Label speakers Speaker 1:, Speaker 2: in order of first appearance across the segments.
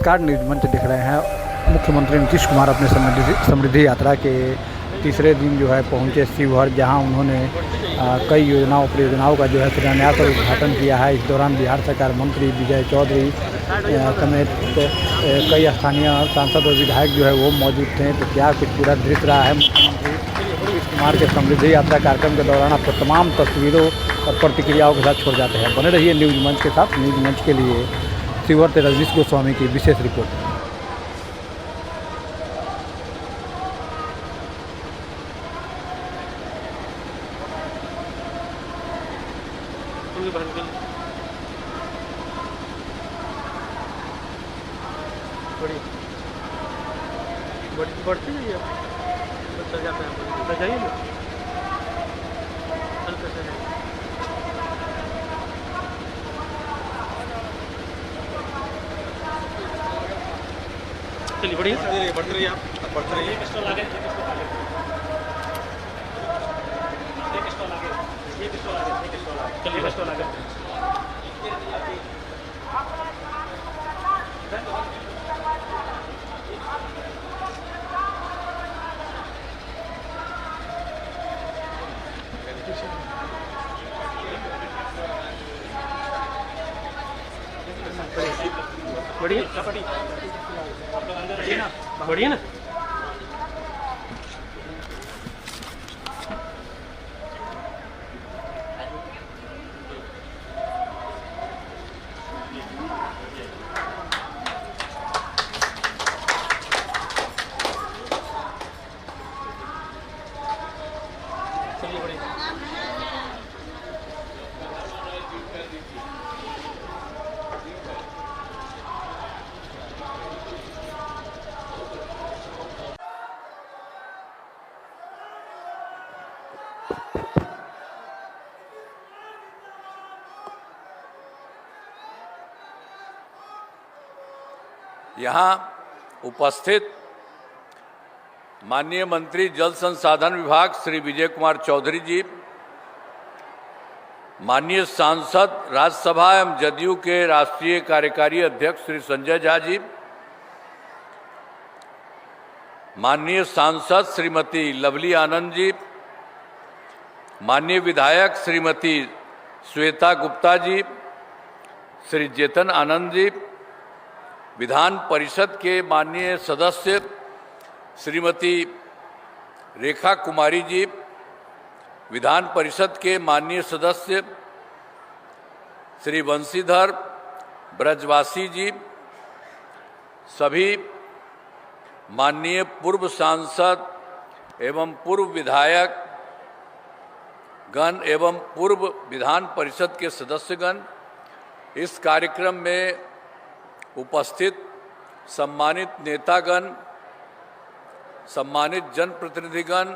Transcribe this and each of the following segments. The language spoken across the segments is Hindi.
Speaker 1: नमस्कार, न्यूज मंच देख रहे हैं। मुख्यमंत्री नीतीश कुमार अपने समृद्धि यात्रा के तीसरे दिन जो है पहुंचे शिवहर, जहां उन्होंने कई योजनाओं परियोजनाओं का जो है शिलान्यास और उद्घाटन किया है। इस दौरान बिहार सरकार मंत्री विजय चौधरी समेत कई स्थानीय सांसद और विधायक जो है वो मौजूद थे। तो क्या कुछ पूरा दृश्य रहा है मुख्यमंत्री नीतीश कुमार के समृद्धि यात्रा कार्यक्रम के दौरान, आपको तमाम तस्वीरों और प्रतिक्रियाओं के साथ छोड़ जाते हैं। बने रहिए न्यूज मंच के साथ। न्यूज मंच के लिए शिवहर से रजनीश गोस्वामी की विशेष रिपोर्ट।
Speaker 2: बढ़ती नहीं है, चल जाते हैं, जाइए ना, हल्का सा है। चलिए बढ़ते रहिए आप बढ़ते रहिए। एक स्टॉल आगे, चलिए स्टॉल आगे। बढ़िया ना। चलिए बढ़िया।
Speaker 3: यहाँ उपस्थित माननीय मंत्री जल संसाधन विभाग श्री विजय कुमार चौधरी जी, माननीय सांसद राज्यसभा एवं जदयू के राष्ट्रीय कार्यकारी अध्यक्ष श्री संजय झा जी, माननीय सांसद श्रीमती लवली आनंद जी, माननीय विधायक श्रीमती श्वेता गुप्ता जी, श्री चेतन आनंद जी, विधान परिषद के माननीय सदस्य श्रीमती रेखा कुमारी जी, विधान परिषद के माननीय सदस्य श्री वंशीधर ब्रजवासी जी, सभी माननीय पूर्व सांसद एवं पूर्व विधायक गण एवं पूर्व विधान परिषद के सदस्यगण, इस कार्यक्रम में उपस्थित सम्मानित नेतागण, सम्मानित जनप्रतिनिधिगण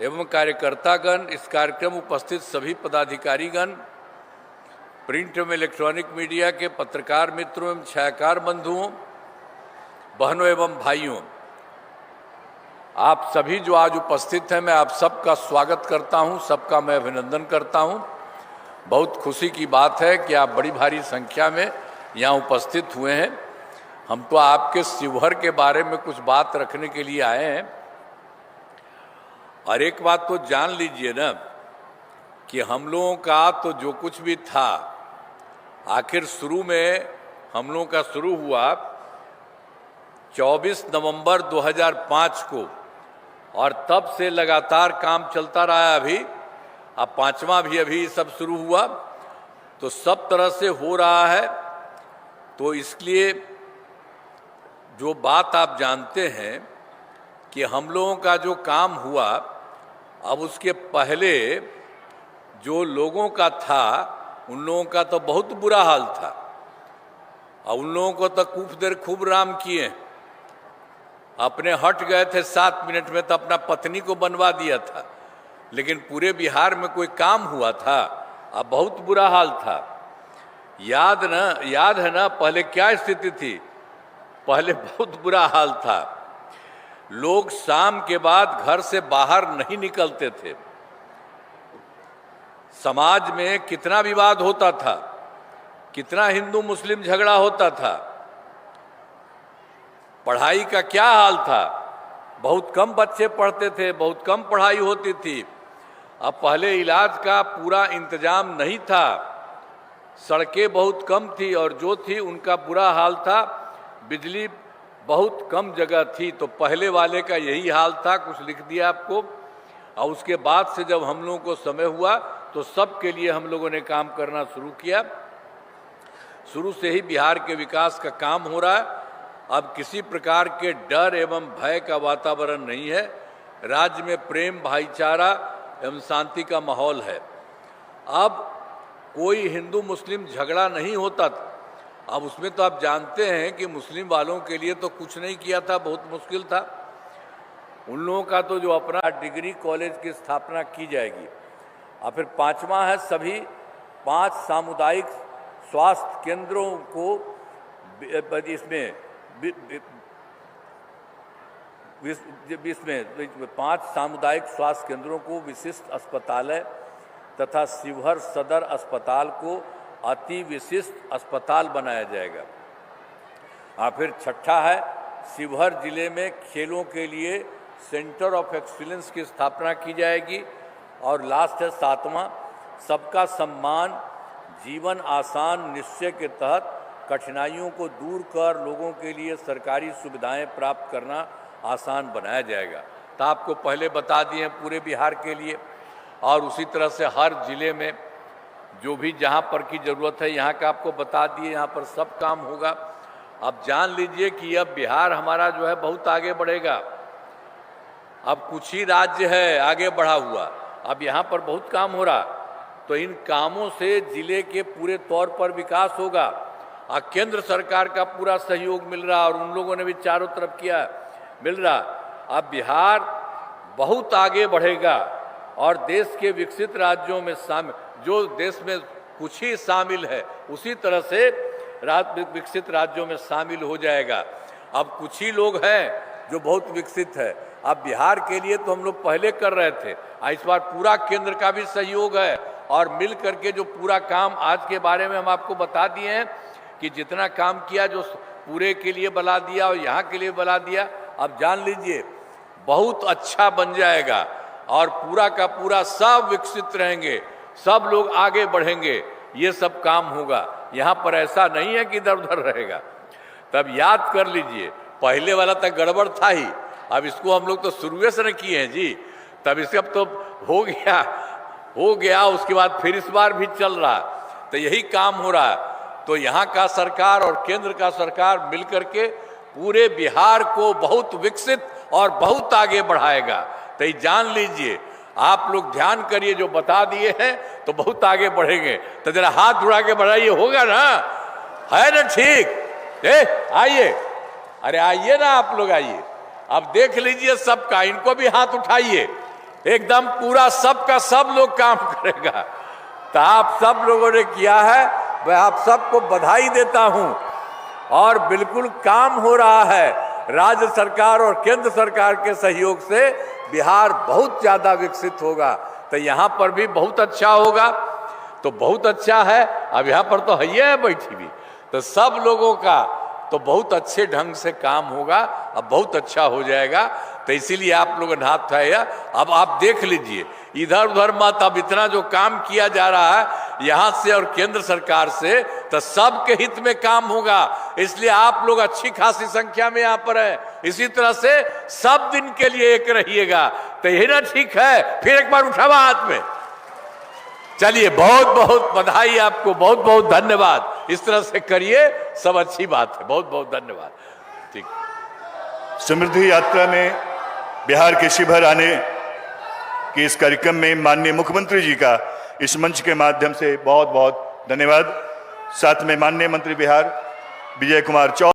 Speaker 3: एवं कार्यकर्तागण, इस कार्यक्रम उपस्थित सभी पदाधिकारीगण, प्रिंट एवं इलेक्ट्रॉनिक मीडिया के पत्रकार मित्रों एवं छायाकार बंधुओं, बहनों एवं भाइयों, आप सभी जो आज उपस्थित हैं, मैं आप सबका स्वागत करता हूं, सबका मैं अभिनंदन करता हूं। बहुत खुशी की बात है कि आप बड़ी भारी संख्या में यहाँ उपस्थित हुए हैं। हम तो आपके शिवहर के बारे में कुछ बात रखने के लिए आए हैं। और एक बात तो जान लीजिए ना कि हम लोगों का तो जो कुछ भी था, आखिर शुरू में हम लोगों का शुरू हुआ 24 नवंबर 2005 को, और तब से लगातार काम चलता रहा। अभी अब 5वां भी अभी सब शुरू हुआ, तो सब तरह से हो रहा है। तो इसलिए जो बात आप जानते हैं कि हम लोगों का जो काम हुआ, अब उसके पहले जो लोगों का था, उन लोगों का तो बहुत बुरा हाल था। और उन लोगों को तो खूब देर खूब राम किए, अपने हट गए थे 7 मिनट में, तो अपना पत्नी को बनवा दिया था। लेकिन पूरे बिहार में कोई काम हुआ था? अब बहुत बुरा हाल था। याद है ना पहले क्या स्थिति थी? पहले बहुत बुरा हाल था। लोग शाम के बाद घर से बाहर नहीं निकलते थे। समाज में कितना विवाद होता था, कितना हिंदू मुस्लिम झगड़ा होता था। पढ़ाई का क्या हाल था, बहुत कम बच्चे पढ़ते थे, बहुत कम पढ़ाई होती थी। अब पहले इलाज का पूरा इंतजाम नहीं था, सड़कें बहुत कम थी और जो थी उनका बुरा हाल था, बिजली बहुत कम जगह थी। तो पहले वाले का यही हाल था, कुछ लिख दिया आपको। और उसके बाद से जब हम लोगों को समय हुआ तो सबके लिए हम लोगों ने काम करना शुरू किया। शुरू से ही बिहार के विकास का काम हो रहा है। अब किसी प्रकार के डर एवं भय का वातावरण नहीं है। राज्य में प्रेम, भाईचारा एवं शांति का माहौल है। अब कोई हिंदू मुस्लिम झगड़ा नहीं होता था। अब उसमें तो आप जानते हैं कि मुस्लिम वालों के लिए तो कुछ नहीं किया था, बहुत मुश्किल था। उन लोगों का तो जो अपना डिग्री कॉलेज की स्थापना की जाएगी। और फिर 5वां है, सभी 5 सामुदायिक स्वास्थ्य केंद्रों को इसमें 5 सामुदायिक स्वास्थ्य केंद्रों को विशिष्ट अस्पताल तथा शिवहर सदर अस्पताल को अति विशिष्ट अस्पताल बनाया जाएगा। और फिर 6ठा है, शिवहर जिले में खेलों के लिए सेंटर ऑफ एक्सीलेंस की स्थापना की जाएगी। और लास्ट है 7वां, सबका सम्मान जीवन आसान निश्चय के तहत कठिनाइयों को दूर कर लोगों के लिए सरकारी सुविधाएं प्राप्त करना आसान बनाया जाएगा। तो आपको पहले बता दिए हैं पूरे बिहार के लिए। और उसी तरह से हर जिले में जो भी जहाँ पर की ज़रूरत है यहाँ का आपको बता दिए, यहाँ पर सब काम होगा। अब जान लीजिए कि अब बिहार हमारा जो है बहुत आगे बढ़ेगा। अब कुछ ही राज्य है आगे बढ़ा हुआ, अब यहाँ पर बहुत काम हो रहा। तो इन कामों से जिले के पूरे तौर पर विकास होगा। और केंद्र सरकार का पूरा सहयोग मिल रहा और उन लोगों ने भी चारों तरफ किया, मिल रहा। अब बिहार बहुत आगे बढ़ेगा और देश के विकसित राज्यों में शामिल, जो देश में कुछ ही शामिल है उसी तरह से विकसित राज्यों में शामिल हो जाएगा। अब कुछ ही लोग हैं जो बहुत विकसित है। अब बिहार के लिए तो हम लोग पहले कर रहे थे, इस बार पूरा केंद्र का भी सहयोग है और मिल करके जो पूरा काम आज के बारे में हम आपको बता दिए हैं कि जितना काम किया जो पूरे के लिए बना दिया और यहाँ के लिए बना दिया। अब जान लीजिए बहुत अच्छा बन जाएगा और पूरा का पूरा सब विकसित रहेंगे, सब लोग आगे बढ़ेंगे, ये सब काम होगा। यहाँ पर ऐसा नहीं है कि इधर उधर रहेगा। तब याद कर लीजिए, पहले वाला तक गड़बड़ था ही, अब इसको हम लोग तो शुरू से न किए हैं जी। तब इसका तो हो गया उसके बाद फिर इस बार भी चल रहा, तो यही काम हो रहा है। तो यहाँ का सरकार और केंद्र का सरकार मिलकर के पूरे बिहार को बहुत विकसित और बहुत आगे बढ़ाएगा। तो ये जान लीजिए, आप लोग ध्यान करिए, जो बता दिए हैं तो बहुत आगे बढ़ेंगे। तो जरा हाथ उड़ा के बढ़ाइए, होगा ना, है ना? ठीक, आइए, अरे आइए ना, आप लोग आइए। अब देख लीजिए सबका, इनको भी हाथ उठाइए, एकदम पूरा सबका सब लोग काम करेगा। तो आप सब लोगों ने किया है, मैं आप सबको बधाई देता हूं। और बिल्कुल काम हो रहा है, राज्य सरकार और केंद्र सरकार के सहयोग से बिहार बहुत ज़्यादा विकसित होगा। तो यहाँ पर भी बहुत अच्छा होगा, तो बहुत अच्छा है। अब यहाँ पर तो है बैठी भी, तो सब लोगों का तो बहुत अच्छे ढंग से काम होगा, अब बहुत अच्छा हो जाएगा। तो इसीलिए आप लोगों ने हाथ उठाया। अब आप देख लीजिए, इधर उधर मत, अब इतना जो काम किया जा रहा है यहाँ से और केंद्र सरकार से, तो सबके हित में काम होगा। इसलिए आप लोग अच्छी खासी संख्या में यहाँ पर हैं। इसी तरह से सब दिन के लिए एक रहिएगा, तो यही ना ठीक है। फिर एक बार उठावा हाथ में, चलिए, बहुत बहुत बधाई आपको, बहुत बहुत धन्यवाद। इस तरह से करिए, सब अच्छी बात है। बहुत बहुत धन्यवाद। ठीक,
Speaker 4: समृद्धि यात्रा में बिहार के शिवहर आने के इस कार्यक्रम में माननीय मुख्यमंत्री जी का इस मंच के माध्यम से बहुत बहुत धन्यवाद। साथ में माननीय मंत्री बिहार विजय कुमार चौधरी